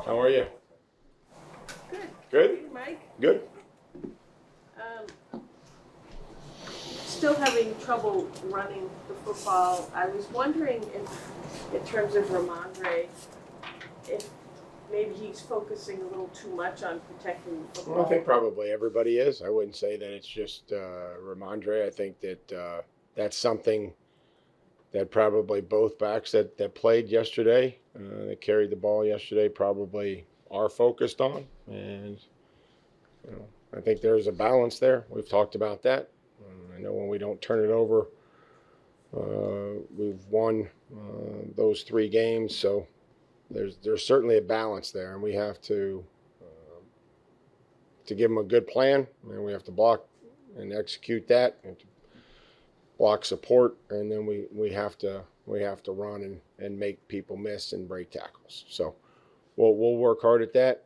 How are you? Good. Good? Hey, Mike. Good. Still having trouble running the football. I was wondering if, in terms of Ramondre, if maybe he's focusing a little too much on protecting the football. Well, I think probably everybody is. I wouldn't say that it's just Ramondre. I think that that's something that probably both backs that played yesterday, that carried the ball yesterday, probably are focused on. And, I think there's a balance there. We've talked about that. I know when we don't turn it over, we've won those 3 games. So there's certainly a balance there, and we have to give them a good plan, and we have to block and execute that, and to block support, and then we have to run and make people miss and break tackles. So we'll work hard at that.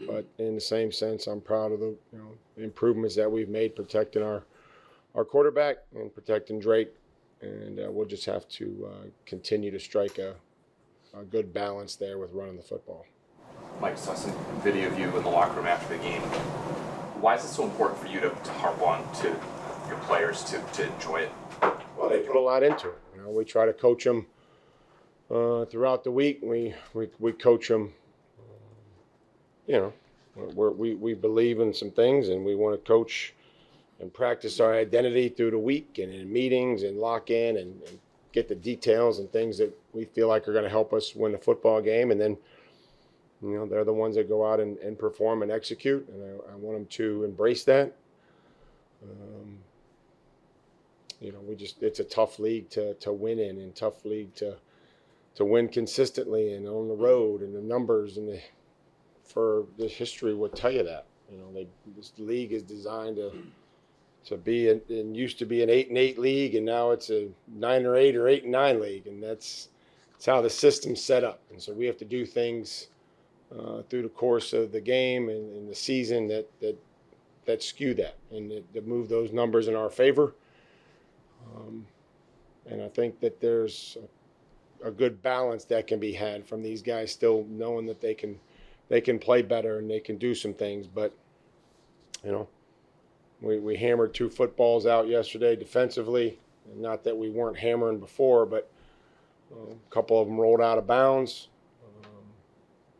But in the same sense, I'm proud of the improvements that we've made protecting our quarterback and protecting Drake, and we'll just have to continue to strike a good balance there with running the football. Mike, saw some video of you in the locker room after the game. Why is it so important for you to harp on to your players to enjoy it? Well, they put a lot into it. We try to coach them throughout the week. We coach them. We believe in some things, and we want to coach and practice our identity through the week and in meetings and lock in and get the details and things that we feel like are going to help us win the football game. And then, they're the ones that go out and perform and execute, and I want them to embrace that. It's a tough league to win in, and tough league to win consistently and on the road, and the numbers and for the history would tell you that. This league is designed to be and used to be an 8-8 league, and now it's a 9-8 or 8-9 league, and that's how the system's set up. And so we have to do things through the course of the game and in the season that skew that and that move those numbers in our favor. And I think that there's a good balance that can be had from these guys, still knowing that they can play better and they can do some things. But, we hammered 2 footballs out yesterday defensively. Not that we weren't hammering before, but a couple of them rolled out of bounds.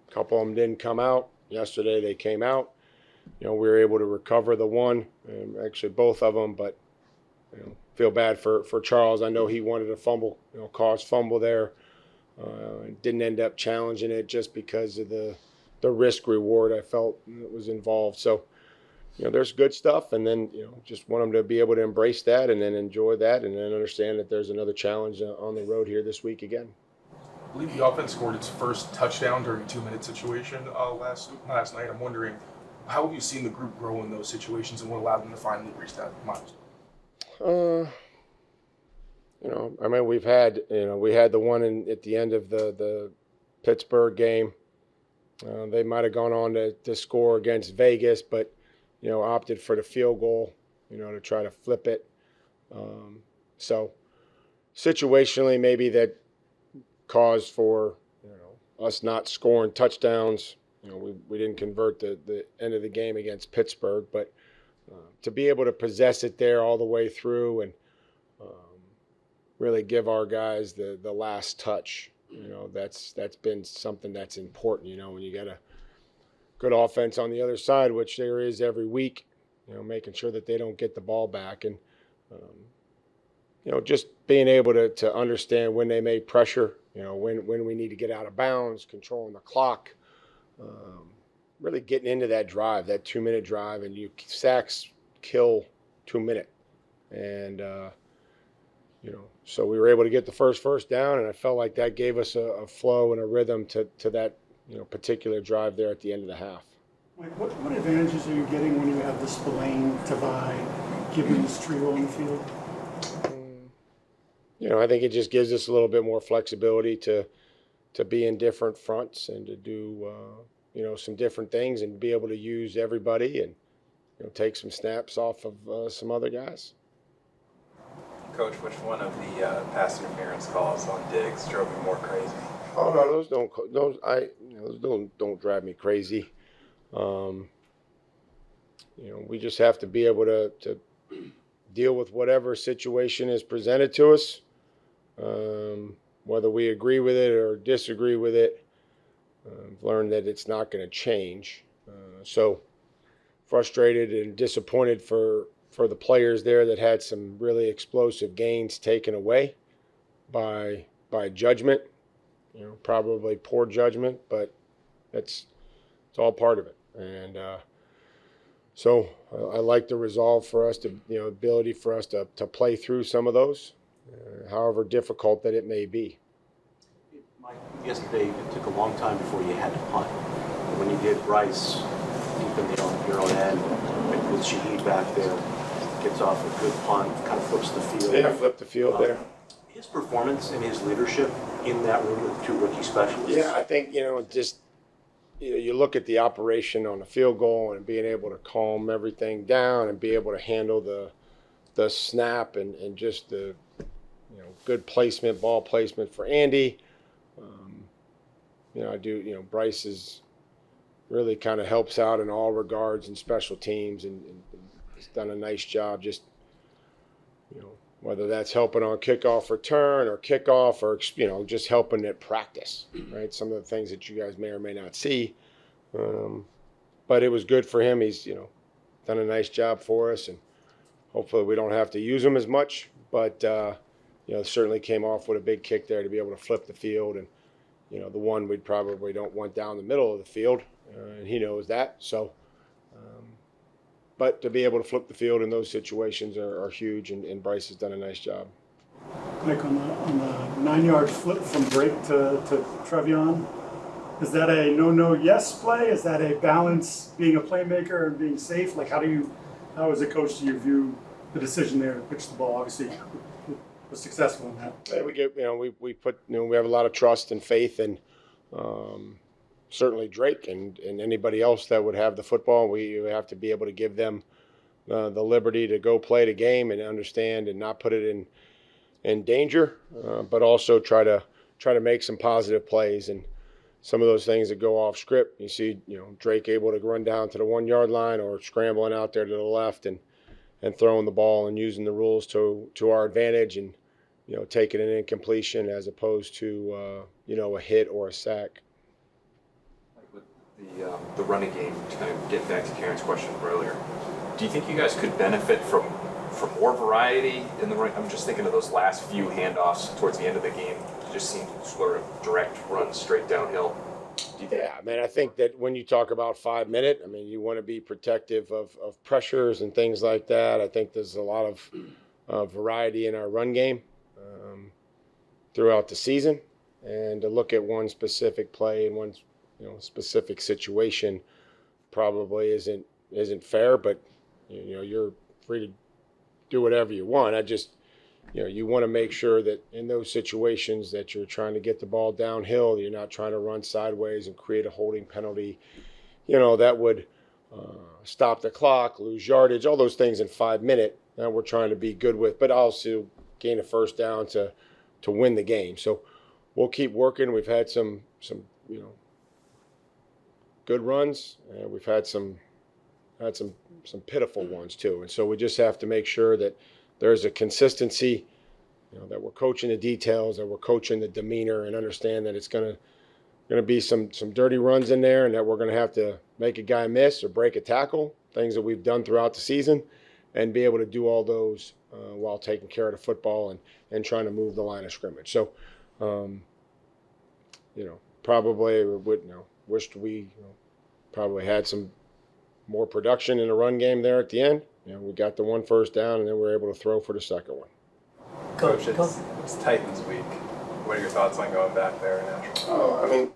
A couple of them didn't come out. Yesterday they came out. We were able to recover the one, actually both of them, but feel bad for Charles. I know he wanted a fumble, caused fumble there. Didn't end up challenging it just because of the risk reward I felt that was involved. So, there's good stuff, and then, just want them to be able to embrace that and then enjoy that, and then understand that there's another challenge on the road here this week again. I believe the offense scored its first touchdown during a 2-minute situation last night. I'm wondering, how have you seen the group grow in those situations, and what allowed them to finally reach that milestone? We've had, we had the one at the end of the Pittsburgh game. They might have gone on to score against Vegas, but, opted for the field goal, to try to flip it. So situationally, maybe that caused for, us not scoring touchdowns. We didn't convert the end of the game against Pittsburgh, but to be able to possess it there all the way through and really give our guys the last touch, that's been something that's important. When you got a good offense on the other side, which there is every week, making sure that they don't get the ball back, and just being able to understand when they may pressure, when we need to get out of bounds, controlling the clock, really getting into that drive, that 2-minute drive, and sacks kill 2 minutes. And, so we were able to get the first down, and I felt like that gave us a flow and a rhythm to that, particular drive there at the end of the half. Mike, what advantages are you getting when you have the Spillane, Tavai, Gibbons trio on the field? I think it just gives us a little bit more flexibility to be in different fronts and to do, some different things and be able to use everybody and, take some snaps off of some other guys. Coach, which one of the pass interference calls on Diggs drove you more crazy? Oh no, those don't drive me crazy. Um, we just have to be able to deal with whatever situation is presented to us, whether we agree with it or disagree with it. I've learned that it's not going to change. So frustrated and disappointed for the players there that had some really explosive gains taken away by judgment. Probably poor judgment, but it's all part of it. And so I like the resolve for us to, ability for us to play through some of those, however difficult that it may be. Mike, yesterday it took a long time before you had to punt. When you did, Bryce deep in your own end, with Shaheed back there, gets off a good punt, kind of flips the field. Yeah, flip the field there. His performance and his leadership in that room with two rookie specialists. Yeah, I think, just you look at the operation on the field goal and being able to calm everything down and be able to handle the snap and just the good placement, ball placement for Andy. I do, Bryce is really kind of helps out in all regards in special teams and has done a nice job just, whether that's helping on kickoff return or kickoff or, just helping at practice, right? Some of the things that you guys may or may not see. But it was good for him. He's, done a nice job for us, and hopefully we don't have to use him as much. But, certainly came off with a big kick there to be able to flip the field. And, the one we probably don't want down the middle of the field, and he knows that. So, but to be able to flip the field in those situations are huge, and Bryce has done a nice job. Mike, on the 9-yard flip from Drake to Trevion, is that a no-yes play? Is that a balance being a playmaker and being safe? Like, how as a coach do you view the decision there to pitch the ball? Obviously, was successful in that. Yeah, we put, we have a lot of trust and faith in certainly Drake and anybody else that would have the football. We have to be able to give them the liberty to go play the game and understand and not put it in danger, but also try to make some positive plays. And some of those things that go off script, you see, Drake able to run down to the 1-yard line or scrambling out there to the left and throwing the ball and using the rules to our advantage and, taking an incompletion as opposed to, a hit or a sack. With the running game, to kind of get back to Karen's question from earlier, do you think you guys could benefit from more variety in the run? I'm just thinking of those last few handoffs towards the end of the game. It just seemed sort of direct runs straight downhill. Yeah, man, I think that when you talk about 5 minute, you want to be protective of pressures and things like that. I think there's a lot of variety in our run game throughout the season, and to look at one specific play and one specific situation probably isn't fair. But you're free to do whatever you want. I just you want to make sure that in those situations that you're trying to get the ball downhill, you're not trying to run sideways and create a holding penalty, that would stop the clock, lose yardage, all those things in 5 minute that we're trying to be good with, but also gain a first down to win the game. So we'll keep working. We've had some good runs, and we've had some pitiful ones too. And so we just have to make sure that there's a consistency, that we're coaching the details, that we're coaching the demeanor, and understand that it's going to be some dirty runs in there, and that we're going to have to make a guy miss or break a tackle, things that we've done throughout the season, and be able to do all those while taking care of the football and trying to move the line of scrimmage. So, probably wished we probably had some more production in the run game there at the end. We got the one first down, and then we were able to throw for the second one. Coach, it's Titans week. What are your thoughts on going back there in Nashville?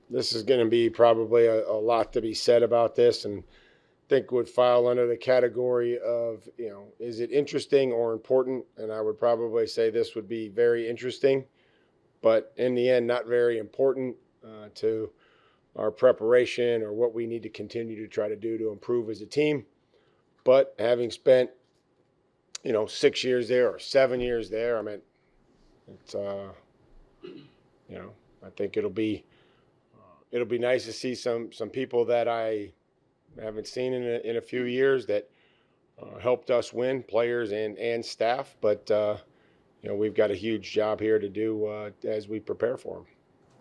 This is going to be probably a lot to be said about this, and I think would file under the category of, is it interesting or important? And I would probably say this would be very interesting, but in the end, not very important to our preparation or what we need to continue to try to do to improve as a team. But having spent, 6 years there or 7 years there, it's, I think it'll be nice to see some people that I haven't seen in a few years that helped us win, players and staff. But we've got a huge job here to do as we prepare for them.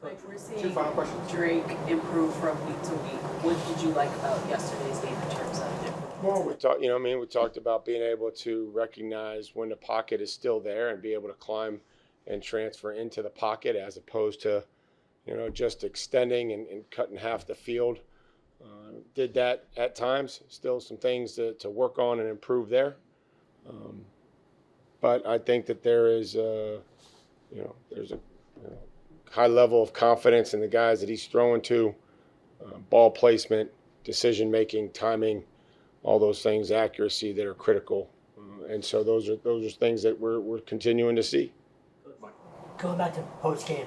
Like we're Two seeing final questions. Drake improve from week to week. What did you like about yesterday's game in terms of improvement? Well, we talked about being able to recognize when the pocket is still there and be able to climb and transfer into the pocket as opposed to, just extending and cutting half the field. Did that at times. Still some things to work on and improve there. But I think that there's a high level of confidence in the guys that he's throwing to, ball placement, decision making, timing, all those things, accuracy that are critical. And so those are things that we're continuing to see. Going back to post game,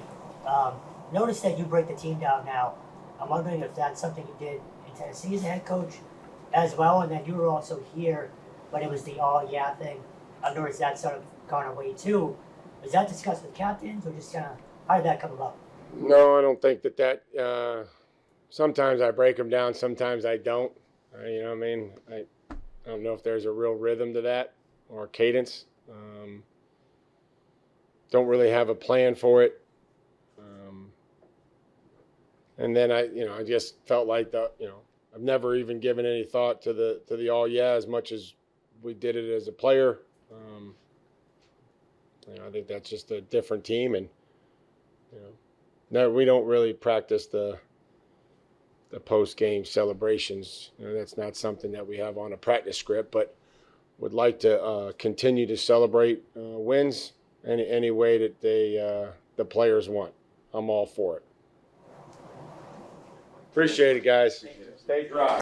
notice that you break the team down now. I'm wondering if that's something you did in Tennessee as a head coach as well, and then you were also here, but it was the all yeah thing. I noticed that sort of gone away too. Was that discussed with captains, or just kind of how did that come about? No, I don't think that. Sometimes I break them down, sometimes I don't. I don't know if there's a real rhythm to that or cadence. Don't really have a plan for it. And then I just felt like I've never even given any thought to the all yeah as much as we did it as a player. I think that's just a different team, and no, we don't really practice the post game celebrations. That's not something that we have on a practice script, but would like to continue to celebrate wins any way that the players want. I'm all for it. Appreciate it, guys. Stay dry.